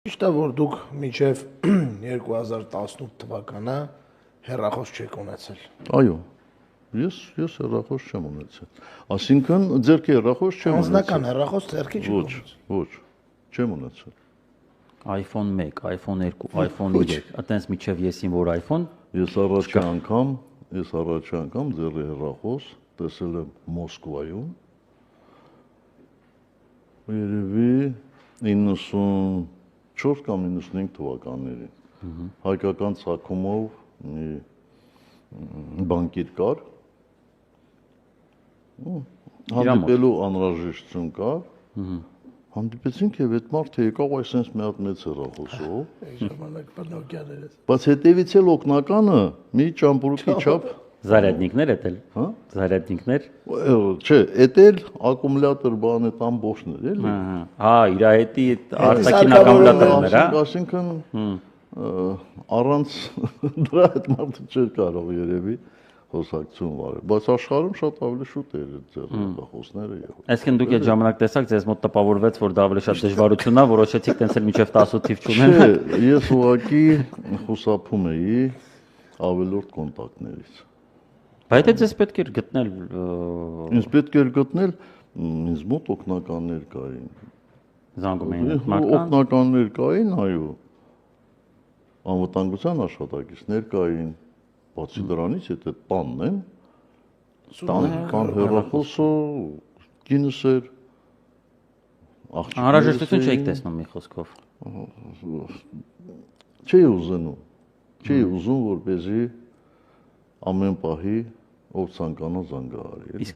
Ճիշտ է, որ դուք մինչև 2018 թվականը հեռախոս չեք ունեցել։ Այո։ Ես հեռախոս չեմ ունեցել։ Այսինքն ձերքի հեռախոս չեմ ունեցել։ Անձնական հեռախոս ձեռքի չեք ունեցել։ Ոչ, չեմ ունեցել։ iPhone 1, iPhone 2, iPhone 3, այտենց միջև եսին որ iPhone։ Ես առաջի անգամ ձեռի հեռախոս տեսել եմ Մոսկվայում։ Երևի 94 կամ 95 թվականներին հայկական ցակումով մի բանկիր կար, հանդիպելու անհրաժեշտություն կար, հանդիպեցինք եւ այդ մարդը եկավ այսպես մի հատ մեծ հեռախոսով, Ժամանակ բնօրգյաներ ես։ բայց հետևից էլ օկնականը մի ճամպրուկի չափ Զարյադնիկներ էտել։ Հա? Զարյադնիկներ։ Չէ, էտել ակումուլյատոր բան է տան բոշներ էլի։ Հա, իր հետի արտաքին ակումուլյատորներ, հա։ Այսինքն առանց դրա այդ մարդը չէր կարող երևի խոսակցություն վարել, բայց աշխարհում շատ ավելի շուտ էր այդ ձեռնարկախոսները եղել։ Այսինքն դուք այդ ժամանակ տեսաք, ձեզ մոտ տպավորվեց, որ դա ավելի շատ դժվարություն է, որոշեցիք տենց էլ միջև 10 թիվ չունեն։ Չէ, ես ուղղակի խուսափում էի ավելորդ կոնտակտներից։ Բայց դա ձեզ պետք էր գտնել։ Ինձ պետք էր գտնել, ինձ մոտ օգնականներ կային։ Զանգում էին մական։ Օգնականներ կային, այո։ Անվտանգության աշխատակիցներ կային, բացի դրանից եթե տանն են, տան հեռախոսը կինս էր, աղջիկներս Անհրաժեշտություն չէիք տեսնում մի խոսքով։ Չէի ուզում, որպեսզի ամեն պահի ով ցանկանա զանգահարի։